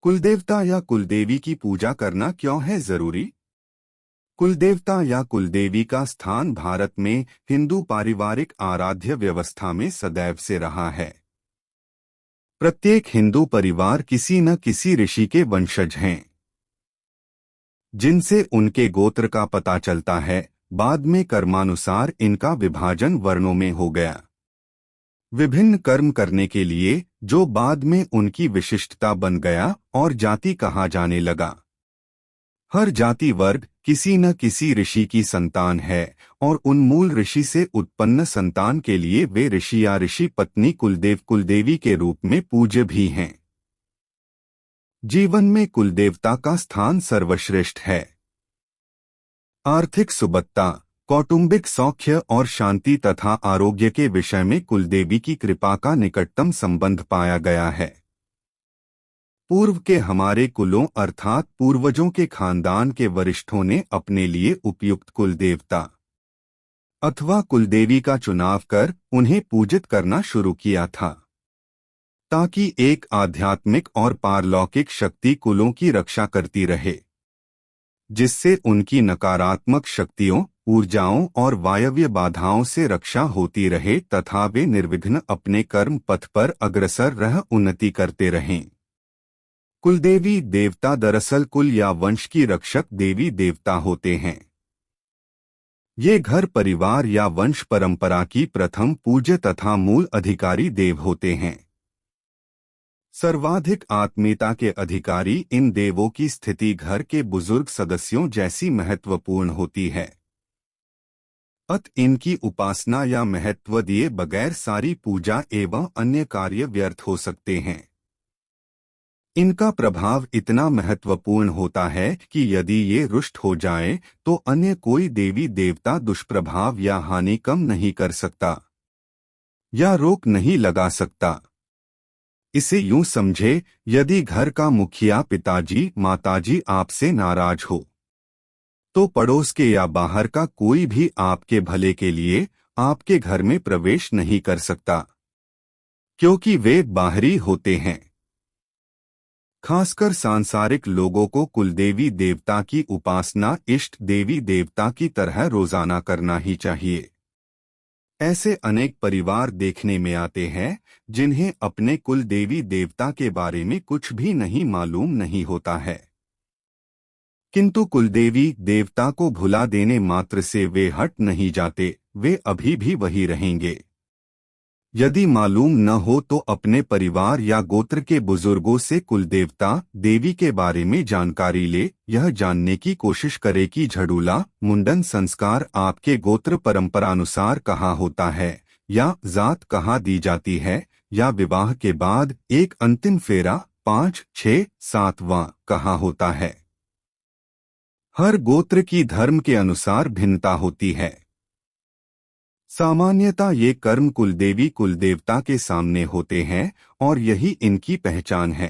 कुलदेवता या कुलदेवी की पूजा करना क्यों है जरूरी? कुलदेवता या कुलदेवी का स्थान भारत में हिंदू पारिवारिक आराध्य व्यवस्था में सदैव से रहा है। प्रत्येक हिंदू परिवार किसी न किसी ऋषि के वंशज हैं, जिनसे उनके गोत्र का पता चलता है। बाद में कर्मानुसार इनका विभाजन वर्णों में हो गया। विभिन्न कर्म करने के लिए जो बाद में उनकी विशिष्टता बन गया और जाति कहा जाने लगा। हर जाति वर्ग किसी न किसी ऋषि की संतान है और उन मूल ऋषि से उत्पन्न संतान के लिए वे ऋषि या ऋषि पत्नी कुलदेव कुलदेवी के रूप में पूज्य भी हैं। जीवन में कुलदेवता का स्थान सर्वश्रेष्ठ है। आर्थिक सुबत्ता, कौटुंबिक सौख्य और शांति तथा आरोग्य के विषय में कुलदेवी की कृपा का निकटतम संबंध पाया गया है। पूर्व के हमारे कुलों अर्थात पूर्वजों के खानदान के वरिष्ठों ने अपने लिए उपयुक्त कुलदेवता अथवा कुलदेवी का चुनाव कर उन्हें पूजित करना शुरू किया था, ताकि एक आध्यात्मिक और पारलौकिक शक्ति कुलों की रक्षा करती रहे, जिससे उनकी नकारात्मक शक्तियों, ऊर्जाओं और वायव्य बाधाओं से रक्षा होती रहे तथा वे निर्विघ्न अपने कर्म पथ पर अग्रसर रह उन्नति करते रहें। कुलदेवी देवता दरअसल कुल या वंश की रक्षक देवी देवता होते हैं। ये घर परिवार या वंश परंपरा की प्रथम पूज्य तथा मूल अधिकारी देव होते हैं। सर्वाधिक आत्मीयता के अधिकारी इन देवों की स्थिति घर के बुजुर्ग सदस्यों जैसी महत्वपूर्ण होती है। इनकी उपासना या महत्व दिए बगैर सारी पूजा एवं अन्य कार्य व्यर्थ हो सकते हैं। इनका प्रभाव इतना महत्वपूर्ण होता है कि यदि ये रुष्ट हो जाए तो अन्य कोई देवी देवता दुष्प्रभाव या हानि कम नहीं कर सकता या रोक नहीं लगा सकता। इसे यूं समझे, यदि घर का मुखिया पिताजी माताजी आपसे नाराज हो तो पड़ोस के या बाहर का कोई भी आपके भले के लिए आपके घर में प्रवेश नहीं कर सकता, क्योंकि वे बाहरी होते हैं। खासकर सांसारिक लोगों को कुलदेवी देवता की उपासना इष्ट देवी देवता की तरह रोजाना करना ही चाहिए। ऐसे अनेक परिवार देखने में आते हैं जिन्हें अपने कुल देवी देवता के बारे में कुछ भी नहीं मालूम नहीं होता है, किंतु कुलदेवी देवता को भुला देने मात्र से वे हट नहीं जाते, वे अभी भी वही रहेंगे। यदि मालूम न हो तो अपने परिवार या गोत्र के बुजुर्गों से कुलदेवता देवी के बारे में जानकारी ले। यह जानने की कोशिश करे कि झड़ूला मुंडन संस्कार आपके गोत्र परंपरानुसार कहाँ होता है या जात कहाँ दी जाती है, या विवाह के बाद एक अंतिम फेरा 5, 6, 7वां कहाँ होता है। हर गोत्र की धर्म के अनुसार भिन्नता होती है। सामान्यतः ये कर्म कुलदेवी कुलदेवता के सामने होते हैं और यही इनकी पहचान है।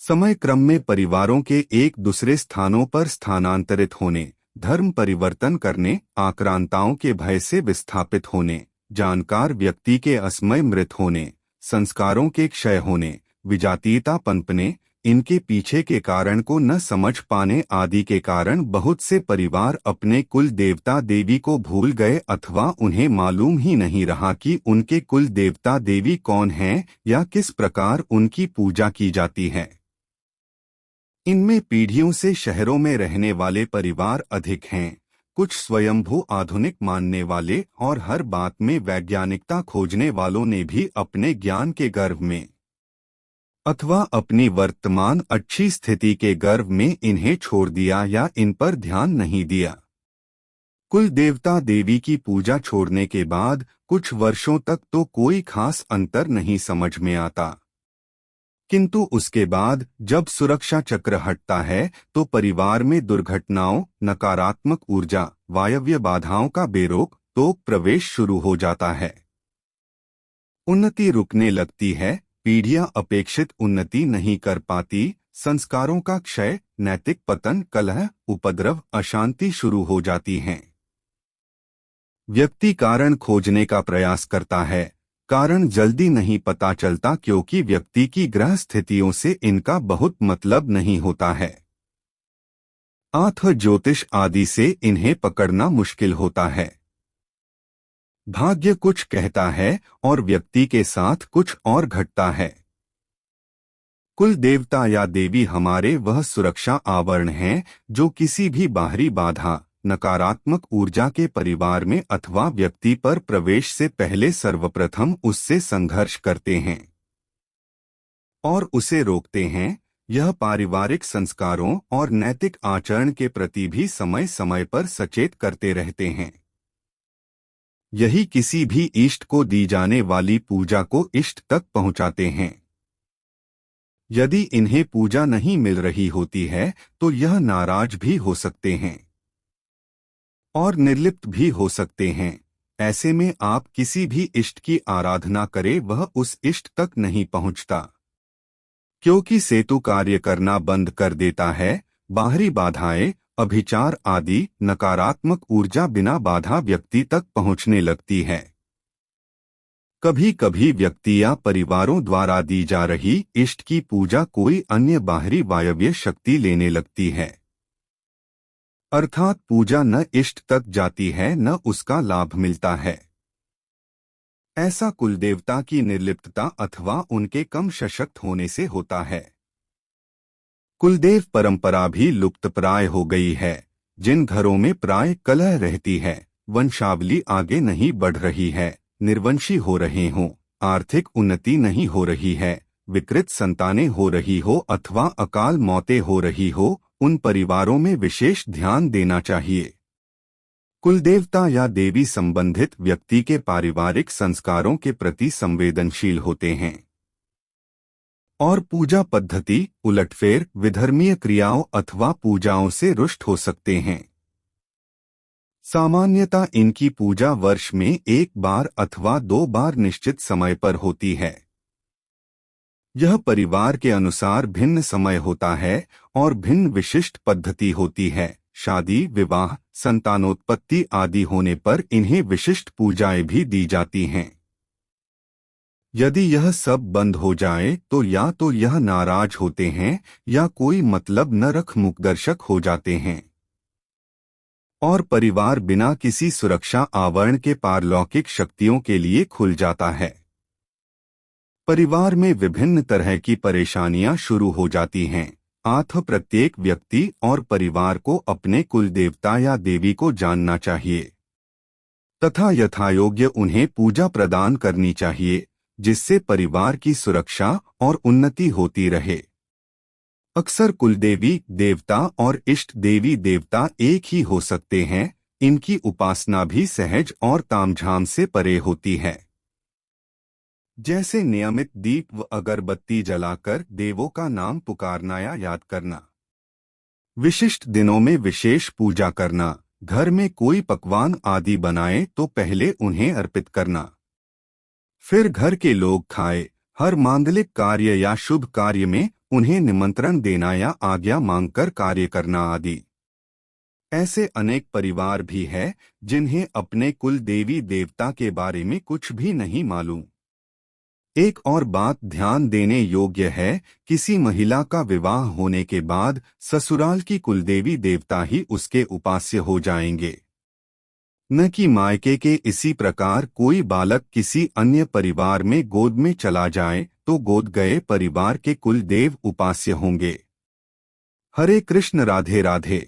समय क्रम में परिवारों के एक दूसरे स्थानों पर स्थानांतरित होने, धर्म परिवर्तन करने, आक्रांताओं के भय से विस्थापित होने, जानकार व्यक्ति के असमय मृत होने, संस्कारों के क्षय होने, विजातीयता पनपने, इनके पीछे के कारण को न समझ पाने आदि के कारण बहुत से परिवार अपने कुल देवता देवी को भूल गए अथवा उन्हें मालूम ही नहीं रहा कि उनके कुल देवता देवी कौन हैं या किस प्रकार उनकी पूजा की जाती है। इनमें पीढ़ियों से शहरों में रहने वाले परिवार अधिक हैं। कुछ स्वयंभू आधुनिक मानने वाले और हर बात में वैज्ञानिकता खोजने वालों ने भी अपने ज्ञान के गर्व में अथवा अपनी वर्तमान अच्छी स्थिति के गर्व में इन्हें छोड़ दिया या इन पर ध्यान नहीं दिया। कुल देवता देवी की पूजा छोड़ने के बाद कुछ वर्षों तक तो कोई खास अंतर नहीं समझ में आता, किंतु उसके बाद जब सुरक्षा चक्र हटता है तो परिवार में दुर्घटनाओं, नकारात्मक ऊर्जा, वायव्य बाधाओं का बेरोक टोक प्रवेश शुरू हो जाता है। उन्नति रुकने लगती है, पीढ़ियां अपेक्षित उन्नति नहीं कर पाती, संस्कारों का क्षय, नैतिक पतन, कलह, उपद्रव, अशांति शुरू हो जाती हैं। व्यक्ति कारण खोजने का प्रयास करता है, कारण जल्दी नहीं पता चलता क्योंकि व्यक्ति की ग्रह स्थितियों से इनका बहुत मतलब नहीं होता है। ज्योतिष आदि से इन्हें पकड़ना मुश्किल होता है। भाग्य कुछ कहता है और व्यक्ति के साथ कुछ और घटता है। कुल देवता या देवी हमारे वह सुरक्षा आवरण हैं जो किसी भी बाहरी बाधा, नकारात्मक ऊर्जा के परिवार में अथवा व्यक्ति पर प्रवेश से पहले सर्वप्रथम उससे संघर्ष करते हैं और उसे रोकते हैं। यह पारिवारिक संस्कारों और नैतिक आचरण के प्रति भी समय समय पर सचेत करते रहते हैं। यही किसी भी इष्ट को दी जाने वाली पूजा को इष्ट तक पहुंचाते हैं। यदि इन्हें पूजा नहीं मिल रही होती है तो यह नाराज भी हो सकते हैं और निर्लिप्त भी हो सकते हैं। ऐसे में आप किसी भी इष्ट की आराधना करें, वह उस इष्ट तक नहीं पहुंचता, क्योंकि सेतु कार्य करना बंद कर देता है। बाहरी बाधाएं, अभिचार आदि नकारात्मक ऊर्जा बिना बाधा व्यक्ति तक पहुंचने लगती है। कभी कभी व्यक्ति या परिवारों द्वारा दी जा रही इष्ट की पूजा कोई अन्य बाहरी वायव्य शक्ति लेने लगती है, अर्थात पूजा न इष्ट तक जाती है न उसका लाभ मिलता है। ऐसा कुलदेवता की निर्लिप्तता अथवा उनके कम सशक्त होने से होता है। कुलदेव परंपरा भी लुप्तप्राय हो गई है। जिन घरों में प्राय कलह रहती है, वंशावली आगे नहीं बढ़ रही है, निर्वंशी हो रहे हों, आर्थिक उन्नति नहीं हो रही है, विकृत संतानें हो रही हो अथवा अकाल मौतें हो रही हो, उन परिवारों में विशेष ध्यान देना चाहिए। कुलदेवता या देवी संबंधित व्यक्ति के पारिवारिक संस्कारों के प्रति संवेदनशील होते हैं और पूजा पद्धति, उलटफेर, विधर्मीय क्रियाओं अथवा पूजाओं से रुष्ट हो सकते हैं। सामान्यतः इनकी पूजा वर्ष में एक बार अथवा 2 बार निश्चित समय पर होती है। यह परिवार के अनुसार भिन्न समय होता है और भिन्न विशिष्ट पद्धति होती है। शादी, विवाह, संतानोत्पत्ति आदि होने पर इन्हें विशिष्ट पूजाएं भी दी जाती हैं। यदि यह सब बंद हो जाए तो या तो यह नाराज होते हैं या कोई मतलब न रख मुखदर्शक हो जाते हैं और परिवार बिना किसी सुरक्षा आवरण के पारलौकिक शक्तियों के लिए खुल जाता है। परिवार में विभिन्न तरह की परेशानियां शुरू हो जाती हैं। प्रत्येक व्यक्ति और परिवार को अपने कुल देवता या देवी को जानना चाहिए तथा यथायोग्य उन्हें पूजा प्रदान करनी चाहिए, जिससे परिवार की सुरक्षा और उन्नति होती रहे। अक्सर कुलदेवी देवता और इष्ट देवी देवता एक ही हो सकते हैं। इनकी उपासना भी सहज और तामझाम से परे होती है, जैसे नियमित दीप व अगरबत्ती जलाकर देवों का नाम पुकारना या याद करना, विशिष्ट दिनों में विशेष पूजा करना, घर में कोई पकवान आदि बनाए तो पहले उन्हें अर्पित करना, फिर घर के लोग खाए, हर मांगलिक कार्य या शुभ कार्य में उन्हें निमंत्रण देना या आज्ञा मांगकर कार्य करना आदि। ऐसे अनेक परिवार भी हैं जिन्हें अपने कुल देवी देवता के बारे में कुछ भी नहीं मालूम। एक और बात ध्यान देने योग्य है, किसी महिला का विवाह होने के बाद ससुराल की कुलदेवी देवता ही उसके उपास्य हो जाएंगे, न कि मायके के। इसी प्रकार कोई बालक किसी अन्य परिवार में गोद में चला जाए तो गोद गए परिवार के कुल देव उपास्य होंगे। हरे कृष्ण, राधे राधे।